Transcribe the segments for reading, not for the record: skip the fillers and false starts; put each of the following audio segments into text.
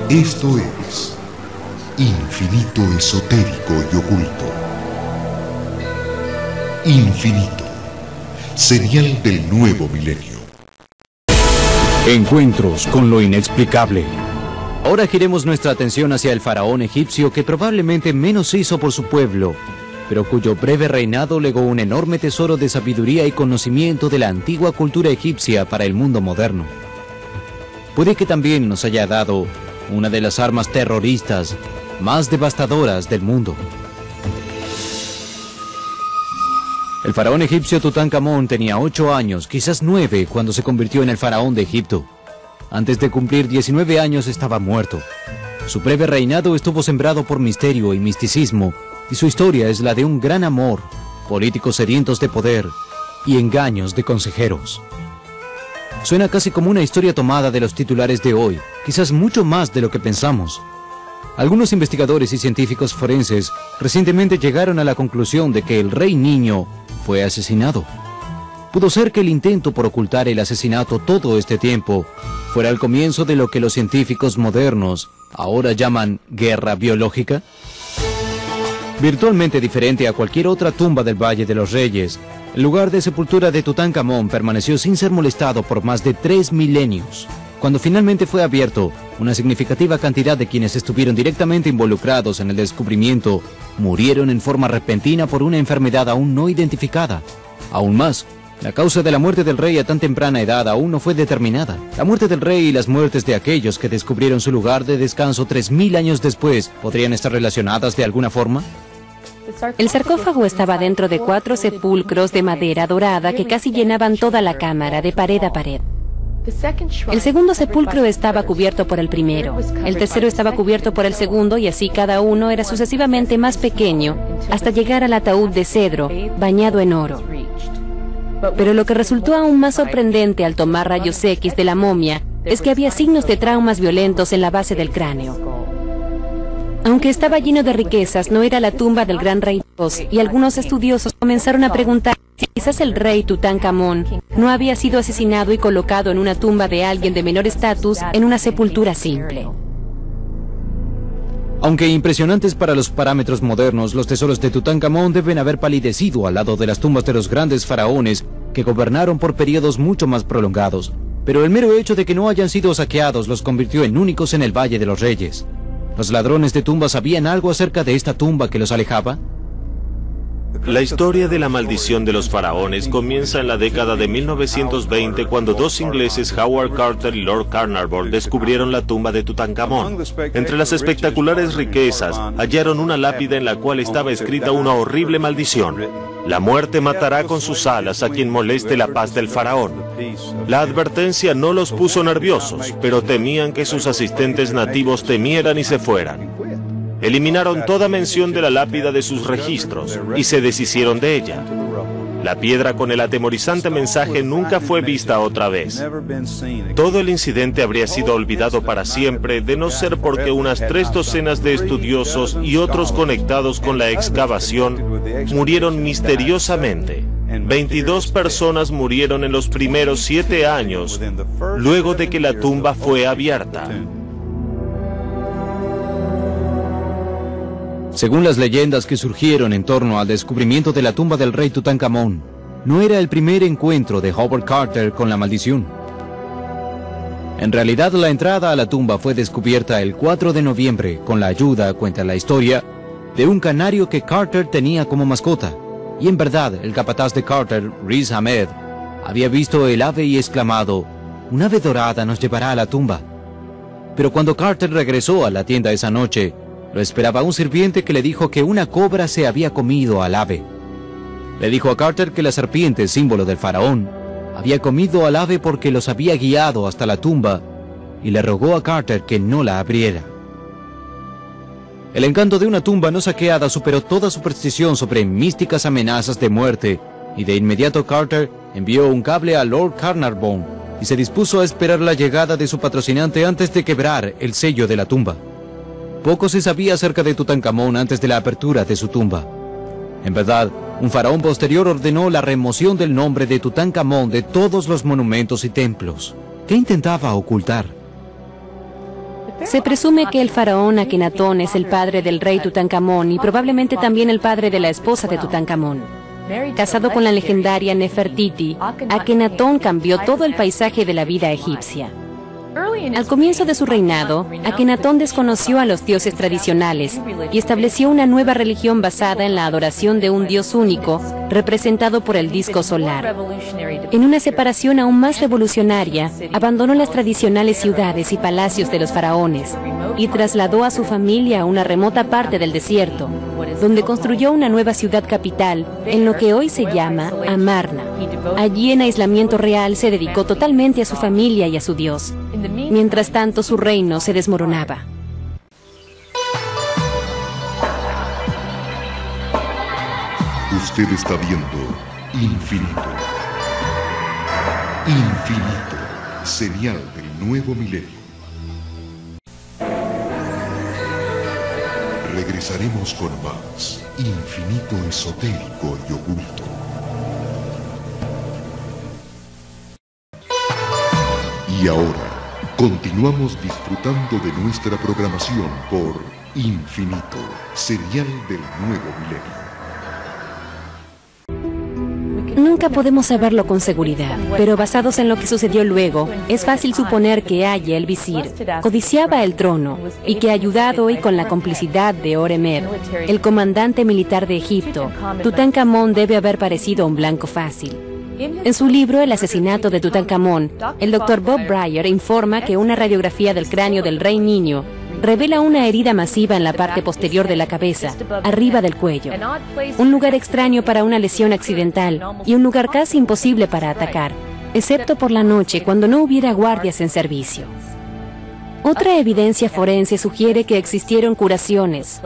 Esto es Infinito Esotérico y Oculto. Infinito, señal del nuevo milenio. Encuentros con lo inexplicable. Ahora giremos nuestra atención hacia el faraón egipcio que probablemente menos hizo por su pueblo, pero cuyo breve reinado legó un enorme tesoro de sabiduría y conocimiento de la antigua cultura egipcia para el mundo moderno. Puede que también nos haya dado una de las armas terroristas más devastadoras del mundo. El faraón egipcio Tutankamón tenía 8 años, quizás 9, cuando se convirtió en el faraón de Egipto. Antes de cumplir 19 años estaba muerto. Su breve reinado estuvo sembrado por misterio y misticismo, y su historia es la de un gran amor, políticos sedientos de poder y engaños de consejeros. Suena casi como una historia tomada de los titulares de hoy, quizás mucho más de lo que pensamos. Algunos investigadores y científicos forenses recientemente llegaron a la conclusión de que el rey niño fue asesinado. Pudo ser que el intento por ocultar el asesinato todo este tiempo fuera el comienzo de lo que los científicos modernos ahora llaman guerra biológica. Virtualmente diferente a cualquier otra tumba del Valle de los Reyes, el lugar de sepultura de Tutankamón permaneció sin ser molestado por más de 3 milenios. Cuando finalmente fue abierto, una significativa cantidad de quienes estuvieron directamente involucrados en el descubrimiento murieron en forma repentina por una enfermedad aún no identificada. Aún más, la causa de la muerte del rey a tan temprana edad aún no fue determinada. La muerte del rey y las muertes de aquellos que descubrieron su lugar de descanso 3000 años después podrían estar relacionadas de alguna forma. El sarcófago estaba dentro de 4 sepulcros de madera dorada que casi llenaban toda la cámara, de pared a pared. El segundo sepulcro estaba cubierto por el primero, el tercero estaba cubierto por el segundo y así cada uno era sucesivamente más pequeño hasta llegar al ataúd de cedro, bañado en oro. Pero lo que resultó aún más sorprendente al tomar rayos X de la momia es que había signos de traumas violentos en la base del cráneo. Aunque estaba lleno de riquezas, no era la tumba del gran rey Dios, y algunos estudiosos comenzaron a preguntar si quizás el rey Tutankamón no había sido asesinado y colocado en una tumba de alguien de menor estatus en una sepultura simple. Aunque impresionantes para los parámetros modernos, los tesoros de Tutankamón deben haber palidecido al lado de las tumbas de los grandes faraones que gobernaron por periodos mucho más prolongados. Pero el mero hecho de que no hayan sido saqueados los convirtió en únicos en el Valle de los Reyes. ¿Los ladrones de tumbas sabían algo acerca de esta tumba que los alejaba? La historia de la maldición de los faraones comienza en la década de 1920 cuando 2 ingleses, Howard Carter y Lord Carnarvon, descubrieron la tumba de Tutankamón. Entre las espectaculares riquezas, hallaron una lápida en la cual estaba escrita una horrible maldición. La muerte matará con sus alas a quien moleste la paz del faraón. La advertencia no los puso nerviosos, pero temían que sus asistentes nativos temieran y se fueran. Eliminaron toda mención de la lápida de sus registros y se deshicieron de ella. La piedra con el atemorizante mensaje nunca fue vista otra vez. Todo el incidente habría sido olvidado para siempre, de no ser porque unas 3 docenas de estudiosos y otros conectados con la excavación murieron misteriosamente. 22 personas murieron en los primeros 7 años, luego de que la tumba fue abierta. Según las leyendas que surgieron en torno al descubrimiento de la tumba del rey Tutankamón, no era el primer encuentro de Howard Carter con la maldición. En realidad, la entrada a la tumba fue descubierta el 4 de noviembre con la ayuda, cuenta la historia, de un canario que Carter tenía como mascota. Y en verdad, el capataz de Carter, Riz Ahmed, había visto el ave y exclamado: «Un ave dorada nos llevará a la tumba». Pero cuando Carter regresó a la tienda esa noche, lo esperaba un sirviente que le dijo que una cobra se había comido al ave. Le dijo a Carter que la serpiente, símbolo del faraón, había comido al ave porque los había guiado hasta la tumba y le rogó a Carter que no la abriera. El encanto de una tumba no saqueada superó toda superstición sobre místicas amenazas de muerte y de inmediato Carter envió un cable a Lord Carnarvon y se dispuso a esperar la llegada de su patrocinante antes de quebrar el sello de la tumba. Poco se sabía acerca de Tutankamón antes de la apertura de su tumba. En verdad, un faraón posterior ordenó la remoción del nombre de Tutankamón de todos los monumentos y templos. ¿Qué intentaba ocultar? Se presume que el faraón Akenatón es el padre del rey Tutankamón y probablemente también el padre de la esposa de Tutankamón. Casado con la legendaria Nefertiti, Akenatón cambió todo el paisaje de la vida egipcia. Al comienzo de su reinado, Akenatón desconoció a los dioses tradicionales y estableció una nueva religión basada en la adoración de un dios único, representado por el disco solar. En una separación aún más revolucionaria, abandonó las tradicionales ciudades y palacios de los faraones y trasladó a su familia a una remota parte del desierto, donde construyó una nueva ciudad capital en lo que hoy se llama Amarna. Allí, en aislamiento real, se dedicó totalmente a su familia y a su dios. Mientras tanto, su reino se desmoronaba. Usted está viendo Infinito. Infinito, señal del nuevo milenio. Regresaremos con más Infinito esotérico y oculto. Y ahora, continuamos disfrutando de nuestra programación por Infinito, señal del nuevo milenio. Nunca podemos saberlo con seguridad, pero basados en lo que sucedió luego, es fácil suponer que Aya, el visir, codiciaba el trono y que, ayudado y con la complicidad de Horemheb, el comandante militar de Egipto, Tutankamón debe haber parecido un blanco fácil. En su libro El asesinato de Tutankamón, el Dr. Bob Brier informa que una radiografía del cráneo del rey niño revela una herida masiva en la parte posterior de la cabeza, arriba del cuello. Un lugar extraño para una lesión accidental y un lugar casi imposible para atacar, excepto por la noche cuando no hubiera guardias en servicio. Otra evidencia forense sugiere que existieron curaciones,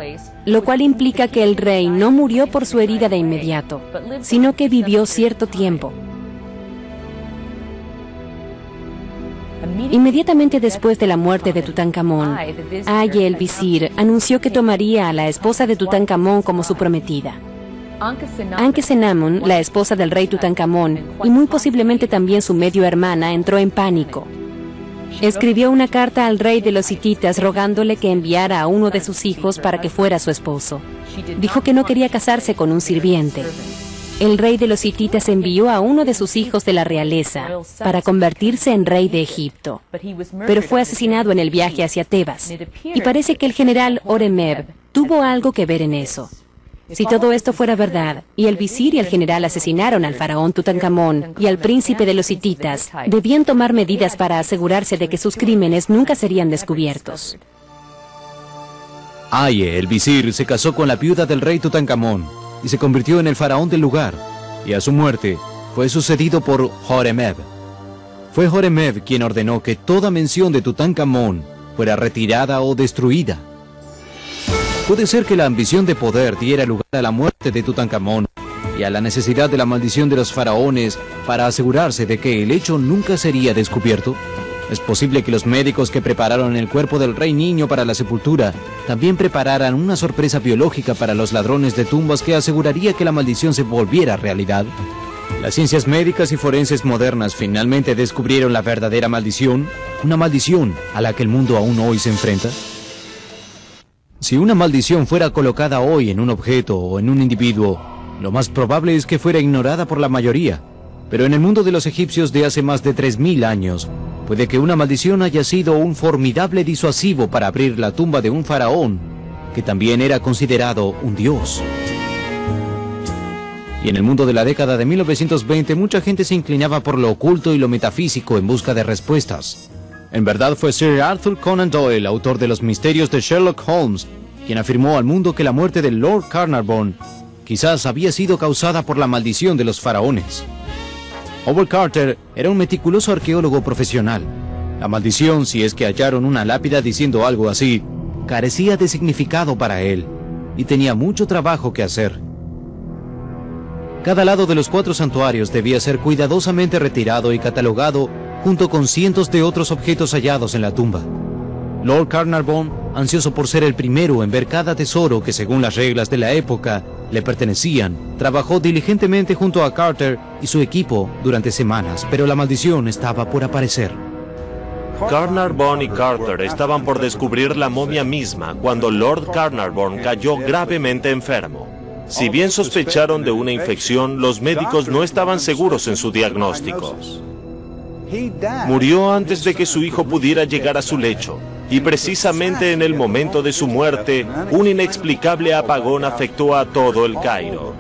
lo cual implica que el rey no murió por su herida de inmediato, sino que vivió cierto tiempo. Inmediatamente después de la muerte de Tutankamón, Aya, el visir, anunció que tomaría a la esposa de Tutankamón como su prometida. Ankhesenamun, la esposa del rey Tutankamón, y muy posiblemente también su medio hermana, entró en pánico. Escribió una carta al rey de los hititas rogándole que enviara a uno de sus hijos para que fuera su esposo. Dijo que no quería casarse con un sirviente. El rey de los hititas envió a uno de sus hijos de la realeza para convertirse en rey de Egipto, pero fue asesinado en el viaje hacia Tebas, y parece que el general Horemheb tuvo algo que ver en eso. Si todo esto fuera verdad, y el visir y el general asesinaron al faraón Tutankamón y al príncipe de los hititas, debían tomar medidas para asegurarse de que sus crímenes nunca serían descubiertos. Aya, el visir, se casó con la viuda del rey Tutankamón y se convirtió en el faraón del lugar, y a su muerte fue sucedido por Horemheb. Fue Horemheb quien ordenó que toda mención de Tutankamón fuera retirada o destruida. Puede ser que la ambición de poder diera lugar a la muerte de Tutankamón y a la necesidad de la maldición de los faraones para asegurarse de que el hecho nunca sería descubierto. Es posible que los médicos que prepararon el cuerpo del rey niño para la sepultura también prepararan una sorpresa biológica para los ladrones de tumbas que aseguraría que la maldición se volviera realidad. Las ciencias médicas y forenses modernas finalmente descubrieron la verdadera maldición, una maldición a la que el mundo aún hoy se enfrenta. Si una maldición fuera colocada hoy en un objeto o en un individuo, lo más probable es que fuera ignorada por la mayoría. Pero en el mundo de los egipcios de hace más de 3000 años, puede que una maldición haya sido un formidable disuasivo para abrir la tumba de un faraón, que también era considerado un dios. Y en el mundo de la década de 1920, mucha gente se inclinaba por lo oculto y lo metafísico en busca de respuestas. En verdad fue Sir Arthur Conan Doyle, autor de Los misterios de Sherlock Holmes, quien afirmó al mundo que la muerte de Lord Carnarvon quizás había sido causada por la maldición de los faraones. Howard Carter era un meticuloso arqueólogo profesional. La maldición, si es que hallaron una lápida diciendo algo así, carecía de significado para él, y tenía mucho trabajo que hacer. Cada lado de los 4 santuarios debía ser cuidadosamente retirado y catalogado junto con cientos de otros objetos hallados en la tumba. Lord Carnarvon, ansioso por ser el primero en ver cada tesoro que según las reglas de la época le pertenecían, trabajó diligentemente junto a Carter y su equipo durante semanas, pero la maldición estaba por aparecer. Carnarvon y Carter estaban por descubrir la momia misma cuando Lord Carnarvon cayó gravemente enfermo. Si bien sospecharon de una infección, los médicos no estaban seguros en su diagnóstico. Murió antes de que su hijo pudiera llegar a su lecho, y precisamente en el momento de su muerte, un inexplicable apagón afectó a todo el Cairo.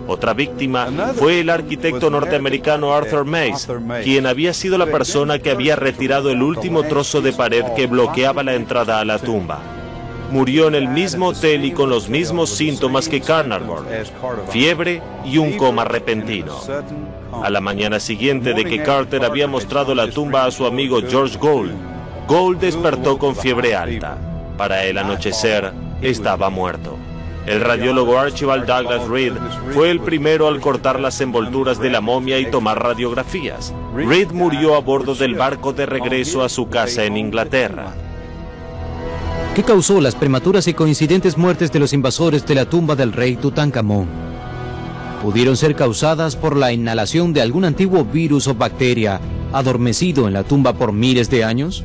Otra víctima fue el arquitecto norteamericano Arthur Mace, quien había sido la persona que había retirado el último trozo de pared que bloqueaba la entrada a la tumba. Murió en el mismo hotel y con los mismos síntomas que Carnarvon: fiebre y un coma repentino. A la mañana siguiente de que Carter había mostrado la tumba a su amigo George Gould, Gould despertó con fiebre alta. Para el anochecer, estaba muerto. El radiólogo Archibald Douglas Reed fue el primero al cortar las envolturas de la momia y tomar radiografías. Reed murió a bordo del barco de regreso a su casa en Inglaterra. ¿Qué causó las prematuras y coincidentes muertes de los invasores de la tumba del rey Tutankamón? ¿Pudieron ser causadas por la inhalación de algún antiguo virus o bacteria adormecido en la tumba por miles de años?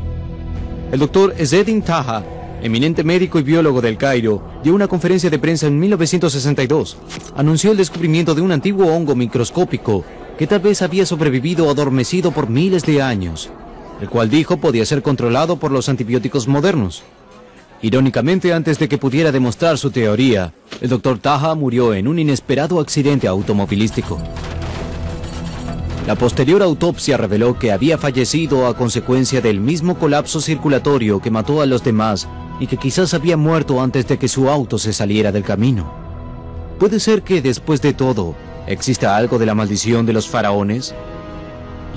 El doctor Ezzedine Taha, eminente médico y biólogo del Cairo, dio una conferencia de prensa en 1962. Anunció el descubrimiento de un antiguo hongo microscópico que tal vez había sobrevivido adormecido por miles de años, el cual dijo podía ser controlado por los antibióticos modernos. Irónicamente, antes de que pudiera demostrar su teoría, el doctor Taha murió en un inesperado accidente automovilístico. La posterior autopsia reveló que había fallecido a consecuencia del mismo colapso circulatorio que mató a los demás y que quizás había muerto antes de que su auto se saliera del camino. ¿Puede ser que, después de todo, exista algo de la maldición de los faraones?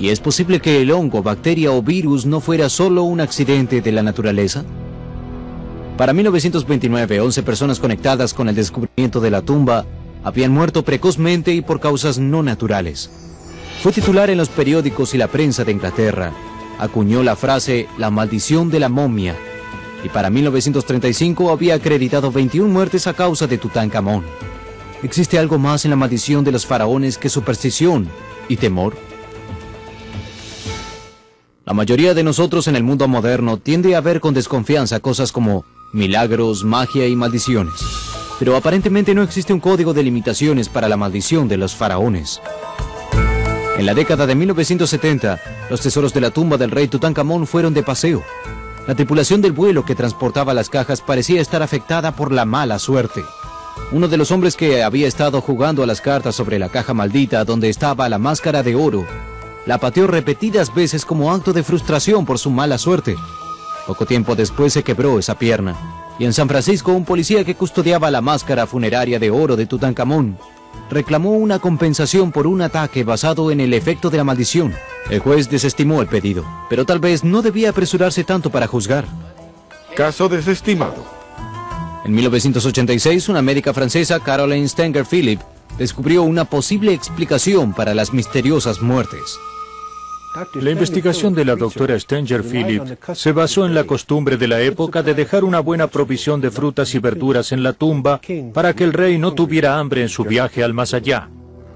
¿Y es posible que el hongo, bacteria o virus no fuera solo un accidente de la naturaleza? Para 1929, 11 personas conectadas con el descubrimiento de la tumba habían muerto precozmente y por causas no naturales. Fue titular en los periódicos y la prensa de Inglaterra. Acuñó la frase «la maldición de la momia» y para 1935 había acreditado 21 muertes a causa de Tutankamón. ¿Existe algo más en la maldición de los faraones que superstición y temor? La mayoría de nosotros en el mundo moderno tiende a ver con desconfianza cosas como milagros, magia y maldiciones. Pero aparentemente no existe un código de limitaciones para la maldición de los faraones. En la década de 1970, los tesoros de la tumba del rey Tutankamón fueron de paseo. La tripulación del vuelo que transportaba las cajas parecía estar afectada por la mala suerte. Uno de los hombres que había estado jugando a las cartas sobre la caja maldita donde estaba la máscara de oro, la pateó repetidas veces como acto de frustración por su mala suerte. Poco tiempo después se quebró esa pierna, y en San Francisco un policía que custodiaba la máscara funeraria de oro de Tutankamón reclamó una compensación por un ataque basado en el efecto de la maldición. El juez desestimó el pedido, pero tal vez no debía apresurarse tanto para juzgar. Caso desestimado. En 1986, una médica francesa, Caroline Stenger-Philip, descubrió una posible explicación para las misteriosas muertes. La investigación de la doctora Stenger-Philip se basó en la costumbre de la época de dejar una buena provisión de frutas y verduras en la tumba para que el rey no tuviera hambre en su viaje al más allá.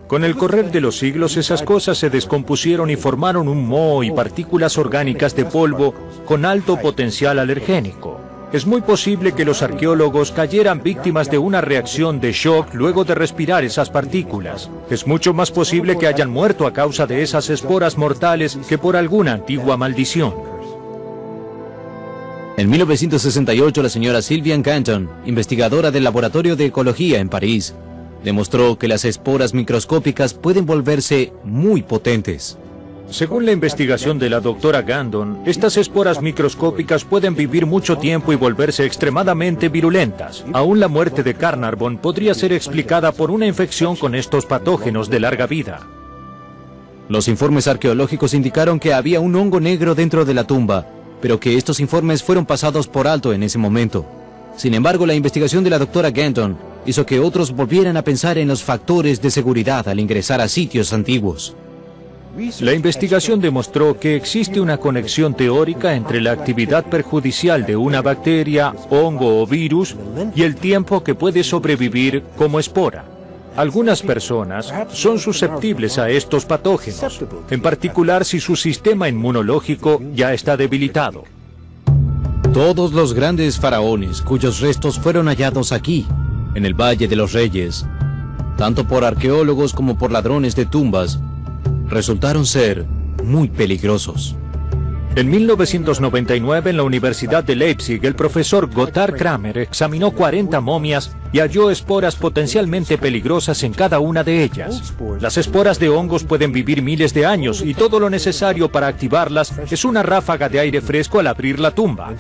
Con el correr de los siglos, esas cosas se descompusieron y formaron un moho y partículas orgánicas de polvo con alto potencial alergénico. Es muy posible que los arqueólogos cayeran víctimas de una reacción de shock luego de respirar esas partículas. Es mucho más posible que hayan muerto a causa de esas esporas mortales que por alguna antigua maldición. En 1968, la señora Sylviane Ganton, investigadora del Laboratorio de Ecología en París, demostró que las esporas microscópicas pueden volverse muy potentes. Según la investigación de la doctora Gandon, estas esporas microscópicas pueden vivir mucho tiempo y volverse extremadamente virulentas. Aún la muerte de Carnarvon podría ser explicada por una infección con estos patógenos de larga vida. Los informes arqueológicos indicaron que había un hongo negro dentro de la tumba, pero que estos informes fueron pasados por alto en ese momento. Sin embargo, la investigación de la doctora Ganton hizo que otros volvieran a pensar en los factores de seguridad al ingresar a sitios antiguos. La investigación demostró que existe una conexión teórica entre la actividad perjudicial de una bacteria, hongo o virus y el tiempo que puede sobrevivir como espora. Algunas personas son susceptibles a estos patógenos, en particular si su sistema inmunológico ya está debilitado. Todos los grandes faraones cuyos restos fueron hallados aquí, en el Valle de los Reyes, tanto por arqueólogos como por ladrones de tumbas, resultaron ser muy peligrosos. En 1999, en la Universidad de Leipzig, el profesor Gotthard Kramer examinó 40 momias y halló esporas potencialmente peligrosas en cada una de ellas. Las esporas de hongos pueden vivir miles de años y todo lo necesario para activarlas es una ráfaga de aire fresco al abrir la tumba.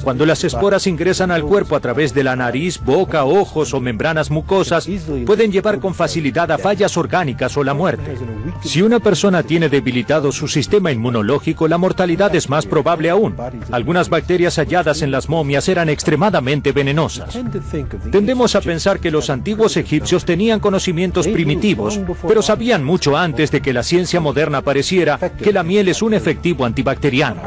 Cuando las esporas ingresan al cuerpo a través de la nariz, boca, ojos o membranas mucosas, pueden llevar con facilidad a fallas orgánicas o la muerte. Si una persona tiene debilitado su sistema inmunológico, la mortalidad es más probable aún. Algunas bacterias halladas en las momias eran extremadamente venenosas. Tendemos a pensar que los antiguos egipcios tenían conocimientos primitivos, pero sabían mucho antes de que la ciencia moderna apareciera que la miel es un efectivo antibacteriano.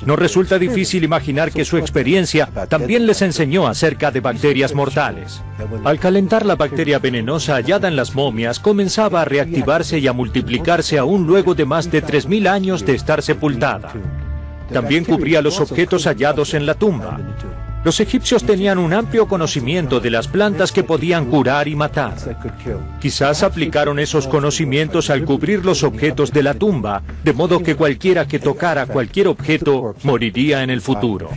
No resulta difícil imaginar que su experiencia también les enseñó acerca de bacterias mortales. Al calentar, la bacteria venenosa hallada en las momias comenzaba a reactivarse y a multiplicarse aún luego de más de 3000 años de estar sepultada. También cubría los objetos hallados en la tumba. Los egipcios tenían un amplio conocimiento de las plantas que podían curar y matar. Quizás aplicaron esos conocimientos al cubrir los objetos de la tumba, de modo que cualquiera que tocara cualquier objeto moriría en el futuro.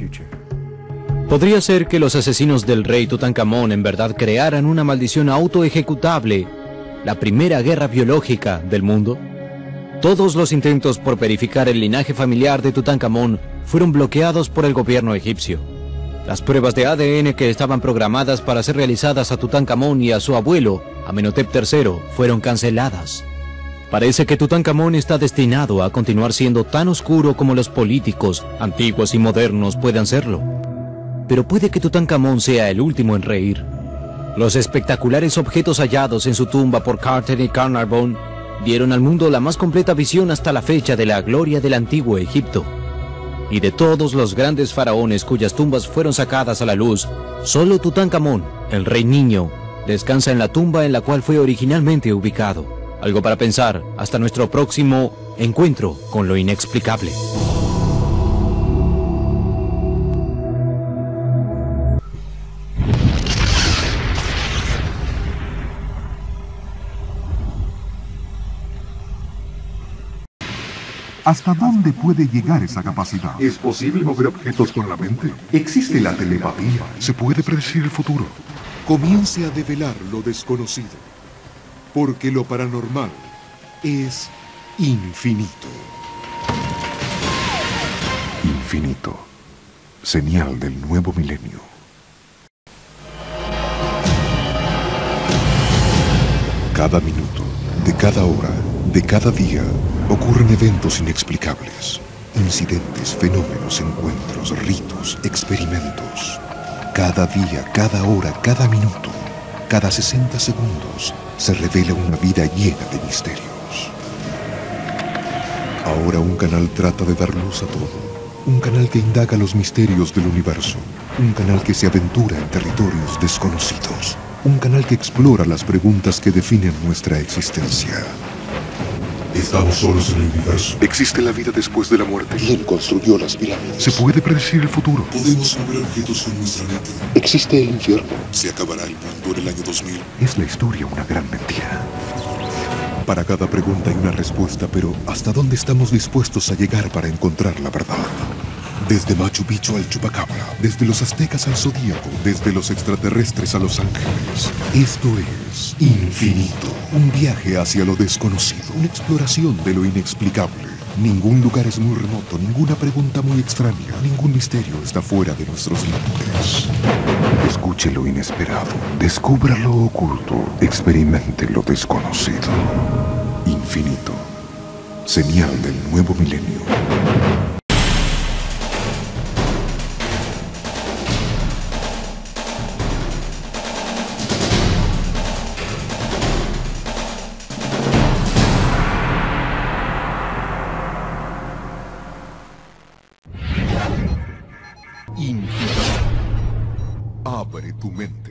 ¿Podría ser que los asesinos del rey Tutankamón en verdad crearan una maldición autoejecutable, la primera guerra biológica del mundo? Todos los intentos por verificar el linaje familiar de Tutankamón fueron bloqueados por el gobierno egipcio. Las pruebas de ADN que estaban programadas para ser realizadas a Tutankamón y a su abuelo, Amenhotep III, fueron canceladas. Parece que Tutankamón está destinado a continuar siendo tan oscuro como los políticos, antiguos y modernos, puedan serlo. Pero puede que Tutankamón sea el último en reír. Los espectaculares objetos hallados en su tumba por Carter y Carnarvon dieron al mundo la más completa visión hasta la fecha de la gloria del antiguo Egipto. Y de todos los grandes faraones cuyas tumbas fueron sacadas a la luz, solo Tutankamón, el rey niño, descansa en la tumba en la cual fue originalmente ubicado. Algo para pensar hasta nuestro próximo encuentro con lo inexplicable. ¿Hasta dónde puede llegar esa capacidad? ¿Es posible mover objetos con la mente? ¿Existe la telepatía? ¿Se puede predecir el futuro? Comience a develar lo desconocido, porque lo paranormal es infinito. Infinito, señal del nuevo milenio. Cada minuto, de cada hora, de cada día, ocurren eventos inexplicables, incidentes, fenómenos, encuentros, ritos, experimentos. Cada día, cada hora, cada minuto, cada 60 segundos, se revela una vida llena de misterios. Ahora un canal trata de dar luz a todo. Un canal que indaga los misterios del universo. Un canal que se aventura en territorios desconocidos. Un canal que explora las preguntas que definen nuestra existencia. ¿Estamos solos en el universo? ¿Existe la vida después de la muerte? ¿Quién construyó las pirámides? ¿Se puede predecir el futuro? ¿Podemos mover objetos con nuestra mente? ¿Existe el infierno? ¿Se acabará el mundo en el año 2000? ¿Es la historia una gran mentira? Para cada pregunta hay una respuesta, pero ¿hasta dónde estamos dispuestos a llegar para encontrar la verdad? Desde Machu Picchu al Chupacabra, desde los aztecas al zodíaco, desde los extraterrestres a los ángeles. Esto es Infinito, un viaje hacia lo desconocido, una exploración de lo inexplicable. Ningún lugar es muy remoto, ninguna pregunta muy extraña, ningún misterio está fuera de nuestros límites. Escuche lo inesperado, descubra lo oculto, experimente lo desconocido. Infinito, señal del nuevo milenio. Abre tu mente.